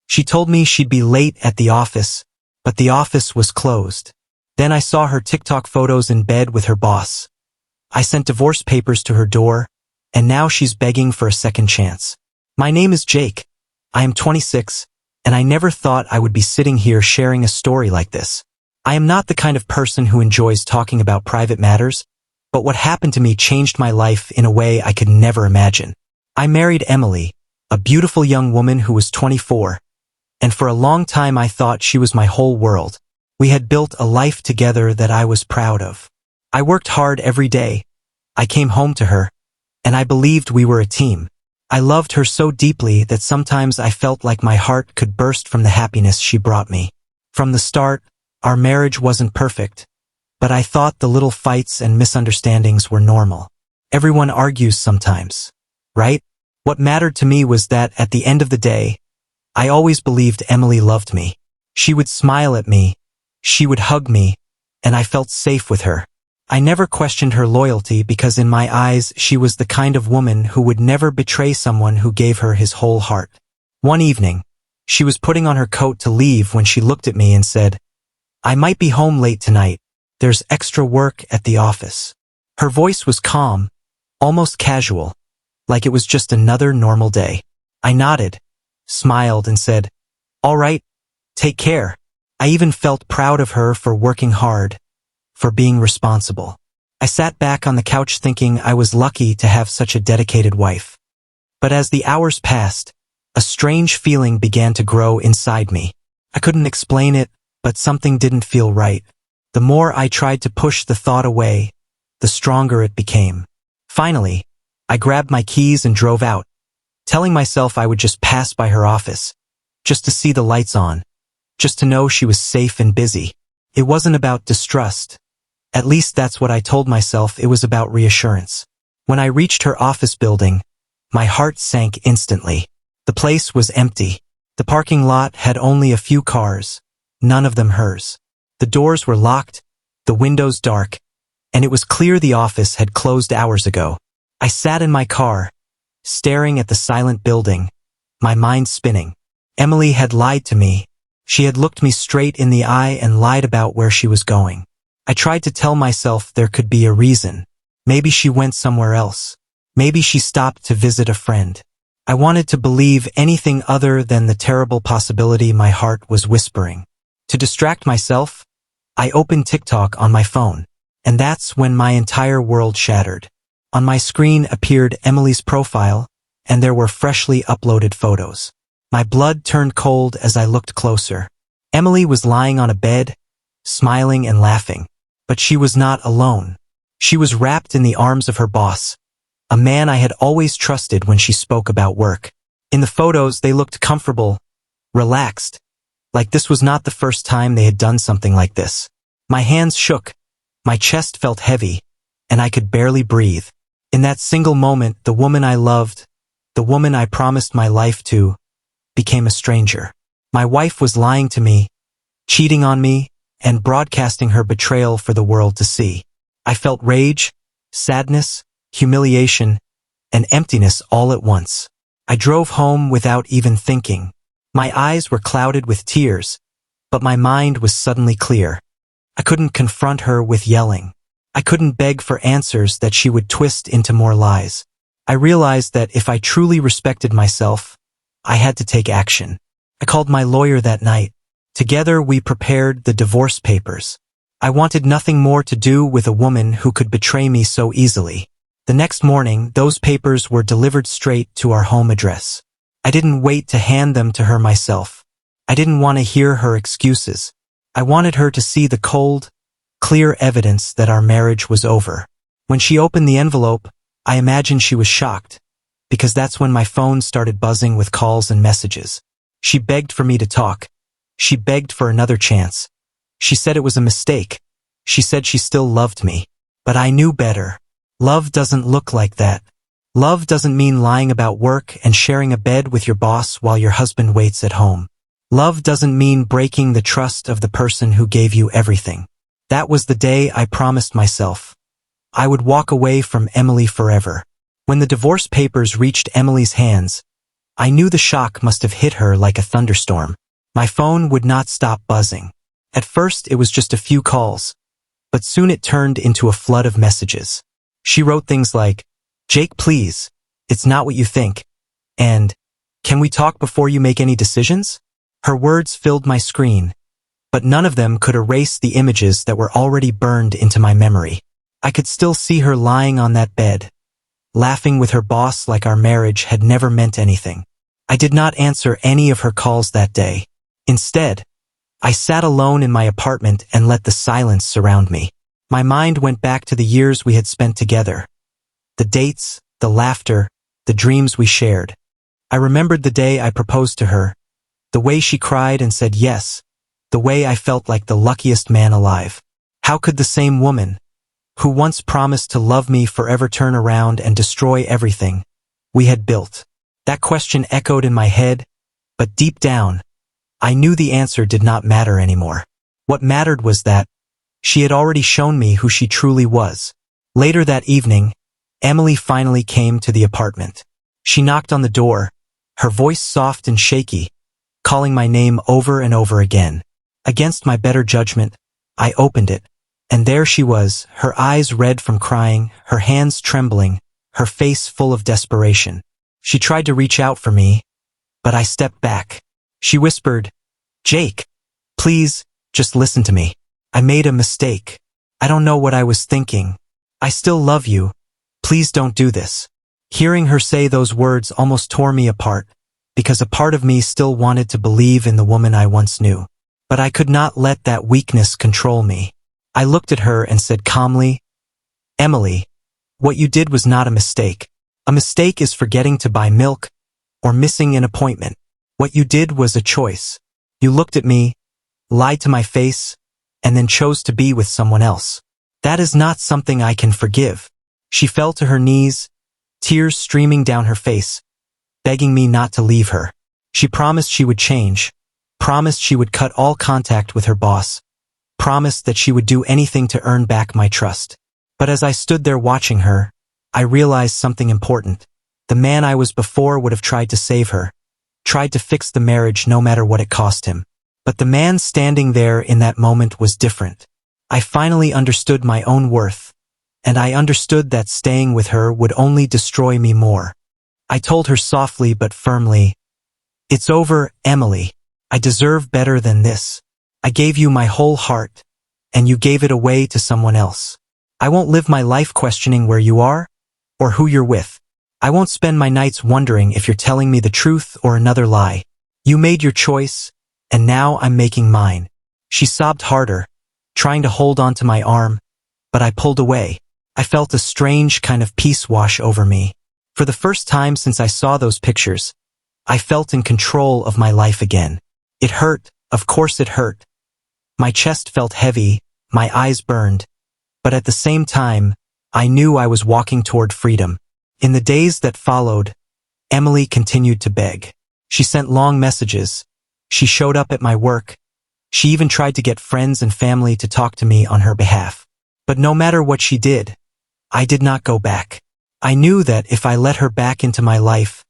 She told me she'd be late at the office, but the office was closed. Then I saw her TikTok photos in bed with her boss. I sent divorce papers to her door, and now she's begging for a second chance. My name is Jake. I am 26, and I never thought I would be sitting here sharing a story like this. I am not the kind of person who enjoys talking about private matters, but what happened to me changed my life in a way I could never imagine. I married Emily, a beautiful young woman who was 24, and for a long time I thought she was my whole world. We had built a life together that I was proud of. I worked hard every day. I came home to her, and I believed we were a team. I loved her so deeply that sometimes I felt like my heart could burst from the happiness she brought me. From the start, our marriage wasn't perfect, but I thought the little fights and misunderstandings were normal. Everyone argues sometimes, right? What mattered to me was that at the end of the day, I always believed Emily loved me. She would smile at me, she would hug me, and I felt safe with her. I never questioned her loyalty because in my eyes she was the kind of woman who would never betray someone who gave her his whole heart. One evening, she was putting on her coat to leave when she looked at me and said, "I might be home late tonight. There's extra work at the office." Her voice was calm, almost casual, like it was just another normal day. I nodded, smiled, and said, "All right, take care." I even felt proud of her for working hard, for being responsible. I sat back on the couch thinking I was lucky to have such a dedicated wife. But as the hours passed, a strange feeling began to grow inside me. I couldn't explain it, but something didn't feel right. The more I tried to push the thought away, the stronger it became. Finally, I grabbed my keys and drove out, telling myself I would just pass by her office, just to see the lights on, just to know she was safe and busy. It wasn't about distrust. At least that's what I told myself. It was about reassurance. When I reached her office building, my heart sank instantly. The place was empty. The parking lot had only a few cars, none of them hers. The doors were locked, the windows dark, and it was clear the office had closed hours ago. I sat in my car, staring at the silent building, my mind spinning. Emily had lied to me. She had looked me straight in the eye and lied about where she was going. I tried to tell myself there could be a reason. Maybe she went somewhere else. Maybe she stopped to visit a friend. I wanted to believe anything other than the terrible possibility my heart was whispering. To distract myself, I opened TikTok on my phone, and that's when my entire world shattered. On my screen appeared Emily's profile, and there were freshly uploaded photos. My blood turned cold as I looked closer. Emily was lying on a bed, smiling and laughing. But she was not alone. She was wrapped in the arms of her boss, a man I had always trusted when she spoke about work. In the photos, they looked comfortable, relaxed, like this was not the first time they had done something like this. My hands shook, my chest felt heavy, and I could barely breathe. In that single moment, the woman I loved, the woman I promised my life to, became a stranger. My wife was lying to me, cheating on me, and broadcasting her betrayal for the world to see. I felt rage, sadness, humiliation, and emptiness all at once. I drove home without even thinking. My eyes were clouded with tears, but my mind was suddenly clear. I couldn't confront her with yelling. I couldn't beg for answers that she would twist into more lies. I realized that if I truly respected myself, I had to take action. I called my lawyer that night. Together we prepared the divorce papers. I wanted nothing more to do with a woman who could betray me so easily. The next morning, those papers were delivered straight to our home address. I didn't wait to hand them to her myself. I didn't want to hear her excuses. I wanted her to see the cold, clear evidence that our marriage was over. When she opened the envelope, I imagined she was shocked, because that's when my phone started buzzing with calls and messages. She begged for me to talk. She begged for another chance. She said it was a mistake. She said she still loved me. But I knew better. Love doesn't look like that. Love doesn't mean lying about work and sharing a bed with your boss while your husband waits at home. Love doesn't mean breaking the trust of the person who gave you everything. That was the day I promised myself. I would walk away from Emily forever. When the divorce papers reached Emily's hands, I knew the shock must have hit her like a thunderstorm. My phone would not stop buzzing. At first it was just a few calls, but soon it turned into a flood of messages. She wrote things like, "Jake, please, it's not what you think," and "Can we talk before you make any decisions?" Her words filled my screen, but none of them could erase the images that were already burned into my memory. I could still see her lying on that bed, laughing with her boss like our marriage had never meant anything. I did not answer any of her calls that day. Instead, I sat alone in my apartment and let the silence surround me. My mind went back to the years we had spent together. The dates, the laughter, the dreams we shared. I remembered the day I proposed to her, the way she cried and said yes, the way I felt like the luckiest man alive. How could the same woman, who once promised to love me forever, turn around and destroy everything we had built? That question echoed in my head, but deep down, I knew the answer did not matter anymore. What mattered was that she had already shown me who she truly was. Later that evening, Emily finally came to the apartment. She knocked on the door, her voice soft and shaky, calling my name over and over again. Against my better judgment, I opened it, and there she was, her eyes red from crying, her hands trembling, her face full of desperation. She tried to reach out for me, but I stepped back. She whispered, "Jake, please, just listen to me. I made a mistake. I don't know what I was thinking. I still love you. Please don't do this." Hearing her say those words almost tore me apart, because a part of me still wanted to believe in the woman I once knew. But I could not let that weakness control me. I looked at her and said calmly, "Emily, what you did was not a mistake. A mistake is forgetting to buy milk or missing an appointment. What you did was a choice. You looked at me, lied to my face, and then chose to be with someone else. That is not something I can forgive." She fell to her knees, tears streaming down her face, begging me not to leave her. She promised she would change, promised she would cut all contact with her boss, promised that she would do anything to earn back my trust. But as I stood there watching her, I realized something important. The man I was before would have tried to save her, tried to fix the marriage no matter what it cost him. But the man standing there in that moment was different. I finally understood my own worth, and I understood that staying with her would only destroy me more. I told her softly but firmly, "It's over, Emily. I deserve better than this. I gave you my whole heart, and you gave it away to someone else. I won't live my life questioning where you are or who you're with. I won't spend my nights wondering if you're telling me the truth or another lie. You made your choice, and now I'm making mine." She sobbed harder, trying to hold onto my arm, but I pulled away. I felt a strange kind of peace wash over me. For the first time since I saw those pictures, I felt in control of my life again. It hurt, of course it hurt. My chest felt heavy, my eyes burned, but at the same time, I knew I was walking toward freedom. In the days that followed, Emily continued to beg. She sent long messages. She showed up at my work. She even tried to get friends and family to talk to me on her behalf. But no matter what she did, I did not go back. I knew that if I let her back into my life,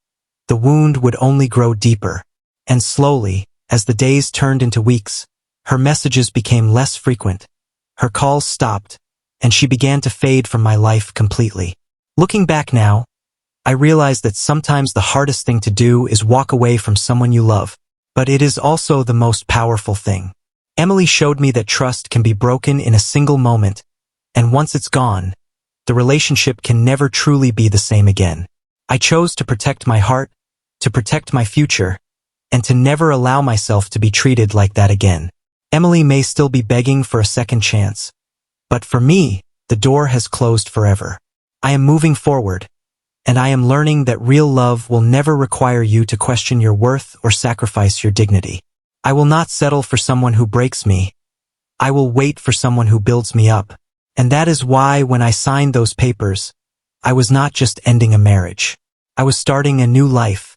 the wound would only grow deeper. And slowly, as the days turned into weeks, her messages became less frequent. Her calls stopped, and she began to fade from my life completely. Looking back now, I realize that sometimes the hardest thing to do is walk away from someone you love, but it is also the most powerful thing. Emily showed me that trust can be broken in a single moment, and once it's gone, the relationship can never truly be the same again. I chose to protect my heart, to protect my future, and to never allow myself to be treated like that again. Emily may still be begging for a second chance, but for me, the door has closed forever. I am moving forward, and I am learning that real love will never require you to question your worth or sacrifice your dignity. I will not settle for someone who breaks me. I will wait for someone who builds me up. And that is why when I signed those papers, I was not just ending a marriage. I was starting a new life,